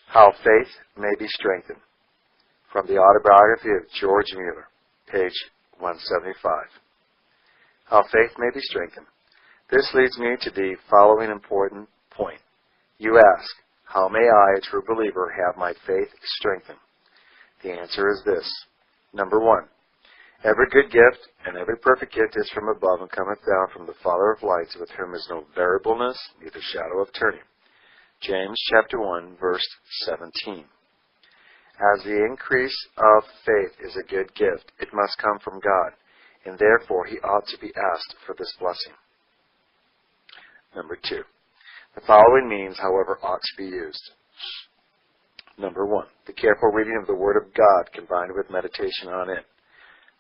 How Faith May Be Strengthened. From the Autobiography of George Muller, page 175. How Faith May Be Strengthened. This leads me to the following important point. You ask, how may I, a true believer, have my faith strengthened? The answer is this. Number 1. Every good gift and every perfect gift is from above and cometh down from the Father of lights, with whom is no variableness, neither shadow of turning. James chapter 1, verse 17. As the increase of faith is a good gift, it must come from God, and therefore he ought to be asked for this blessing. Number 2. The following means, however, ought to be used. Number 1. The careful reading of the Word of God combined with meditation on it.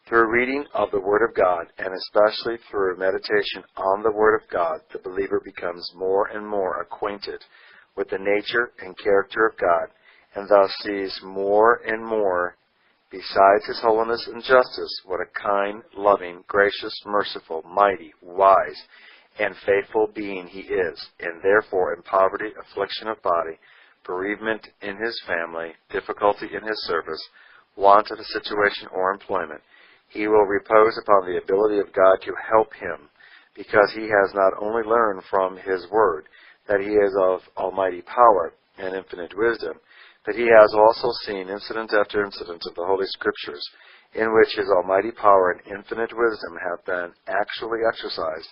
Through reading of the Word of God, and especially through meditation on the Word of God, the believer becomes more and more acquainted with the nature and character of God, and thus sees more and more, besides His holiness and justice, what a kind, loving, gracious, merciful, mighty, wise, and faithful being He is, and therefore in poverty, affliction of body, bereavement in His family, difficulty in His service, want of a situation or employment, he will repose upon the ability of God to help him, because he has not only learned from His Word that He is of almighty power and infinite wisdom, but he has also seen incident after incident of the Holy Scriptures, in which His almighty power and infinite wisdom have been actually exercised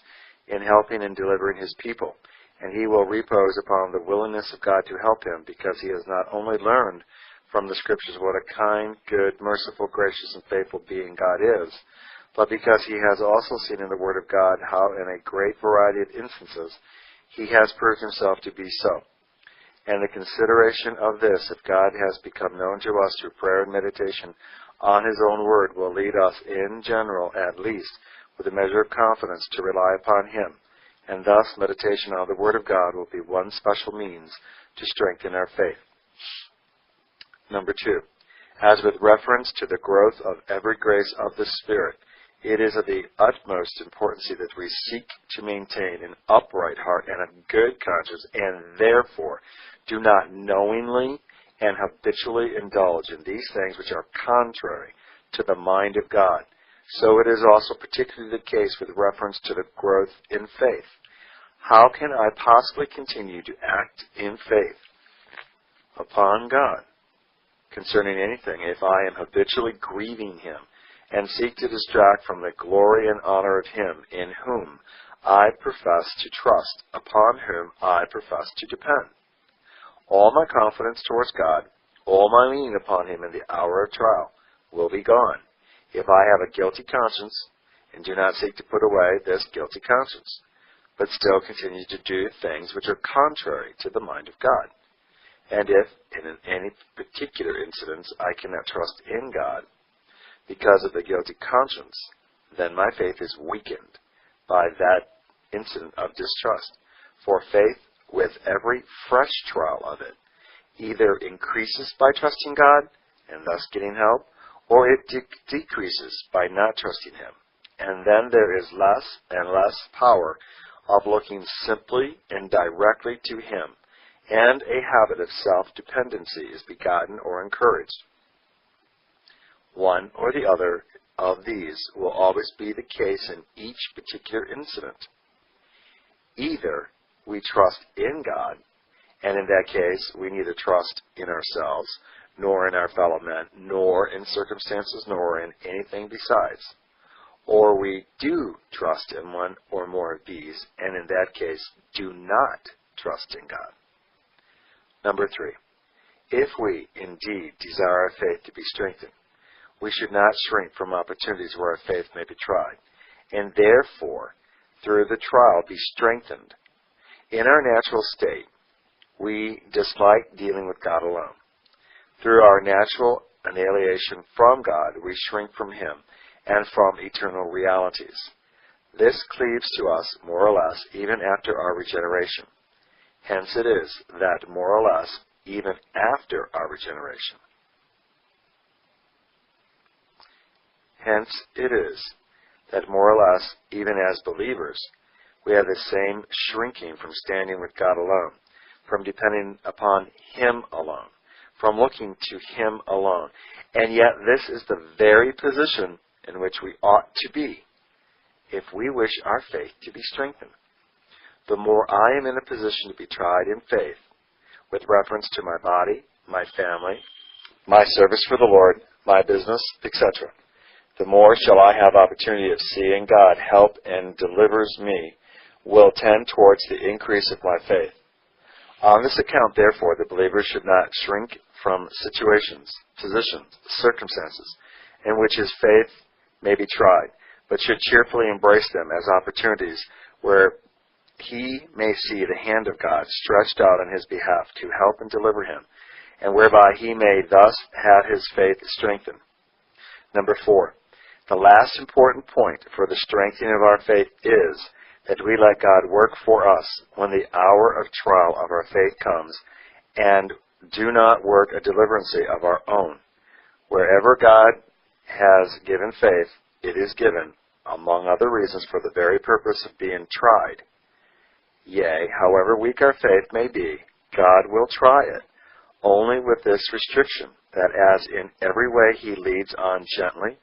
in helping and delivering His people, and he will repose upon the willingness of God to help him, because he has not only learned from the Scriptures what a kind, good, merciful, gracious, and faithful being God is, but because he has also seen in the Word of God how in a great variety of instances He has proved Himself to be so. And the consideration of this, if God has become known to us through prayer and meditation on His own Word, will lead us, in general at least, with a measure of confidence to rely upon Him, and thus meditation on the Word of God will be one special means to strengthen our faith. Number 2. As with reference to the growth of every grace of the Spirit, it is of the utmost importance that we seek to maintain an upright heart and a good conscience, and therefore do not knowingly and habitually indulge in these things which are contrary to the mind of God. So it is also particularly the case with reference to the growth in faith. How can I possibly continue to act in faith upon God concerning anything if I am habitually grieving Him and seek to distract from the glory and honor of Him in whom I profess to trust, upon whom I profess to depend? All my confidence towards God, all my leaning upon Him in the hour of trial, will be gone if I have a guilty conscience and do not seek to put away this guilty conscience, but still continue to do things which are contrary to the mind of God. And if, in any particular incidents, I cannot trust in God because of the guilty conscience, then my faith is weakened by that incident of distrust. For faith, with every fresh trial of it, either increases by trusting God and thus getting help, or it decreases by not trusting Him. And then there is less and less power of looking simply and directly to Him, and a habit of self-dependency is begotten or encouraged. One or the other of these will always be the case in each particular incident. Either we trust in God, and in that case we neither trust in ourselves, nor in our fellow men, nor in circumstances, nor in anything besides. Or we do trust in one or more of these, and in that case do not trust in God. Number 3. If we indeed desire our faith to be strengthened, we should not shrink from opportunities where our faith may be tried, and therefore, through the trial, be strengthened. In our natural state, we dislike dealing with God alone. Through our natural annihilation from God, we shrink from Him and from eternal realities. This cleaves to us, more or less, even after our regeneration. Hence it is that, more or less, even after our regeneration. Hence it is that, more or less, even as believers, we have the same shrinking from standing with God alone, from depending upon Him alone, from looking to Him alone. And yet this is the very position in which we ought to be if we wish our faith to be strengthened. The more I am in a position to be tried in faith with reference to my body, my family, my service for the Lord, my business, etc., the more shall I have opportunity of seeing God help and delivers me, will tend towards the increase of my faith. On this account, therefore, the believer should not shrink from situations, positions, circumstances, in which his faith may be tried, but should cheerfully embrace them as opportunities where he may see the hand of God stretched out on his behalf to help and deliver him, and whereby he may thus have his faith strengthened. Number 4. The last important point for the strengthening of our faith is that we let God work for us when the hour of trial of our faith comes, and do not work a deliverance of our own. Wherever God has given faith, it is given, among other reasons, for the very purpose of being tried. Yea, however weak our faith may be, God will try it, only with this restriction, that as in every way He leads on gently,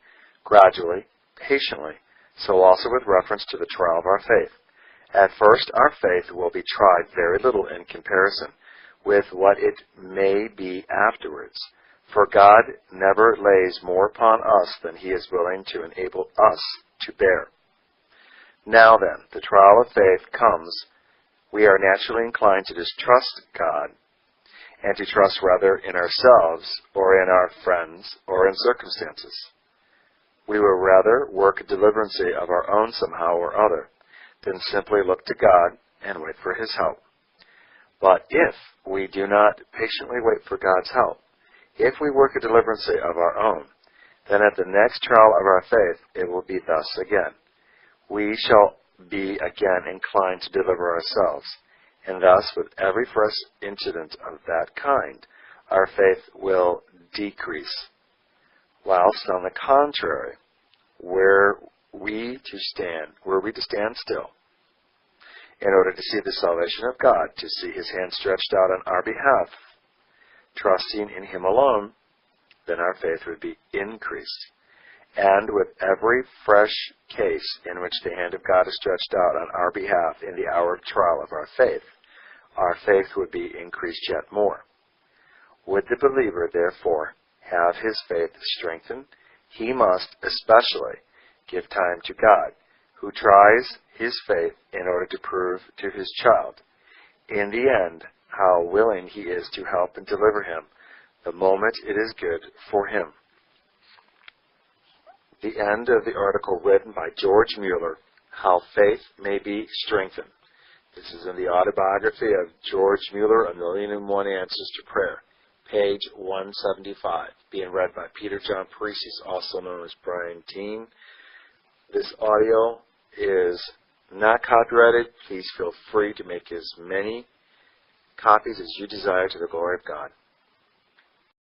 gradually, patiently, so also with reference to the trial of our faith. At first, our faith will be tried very little in comparison with what it may be afterwards, for God never lays more upon us than He is willing to enable us to bear. Now then, the trial of faith comes. We are naturally inclined to distrust God, and to trust rather in ourselves, or in our friends, or in circumstances. We will rather work a deliverance of our own somehow or other, than simply look to God and wait for His help. But if we do not patiently wait for God's help, if we work a deliverance of our own, then at the next trial of our faith it will be thus again. We shall be again inclined to deliver ourselves, and thus with every fresh incident of that kind, our faith will decrease. Whilst on the contrary, were we to stand still, in order to see the salvation of God, to see His hand stretched out on our behalf, trusting in Him alone, then our faith would be increased. And with every fresh case in which the hand of God is stretched out on our behalf in the hour of trial of our faith would be increased yet more. Would the believer, therefore, have his faith strengthened, he must especially give time to God, who tries his faith in order to prove to His child, in the end, how willing He is to help and deliver him the moment it is good for him. The end of the article written by George Muller, How Faith May Be Strengthened. This is in the autobiography of George Muller, 1,000,001 Answers to Prayer, page 175, being read by Peter John Paresis, also known as Brian Dean. This audio is not copyrighted. Please feel free to make as many copies as you desire to the glory of God.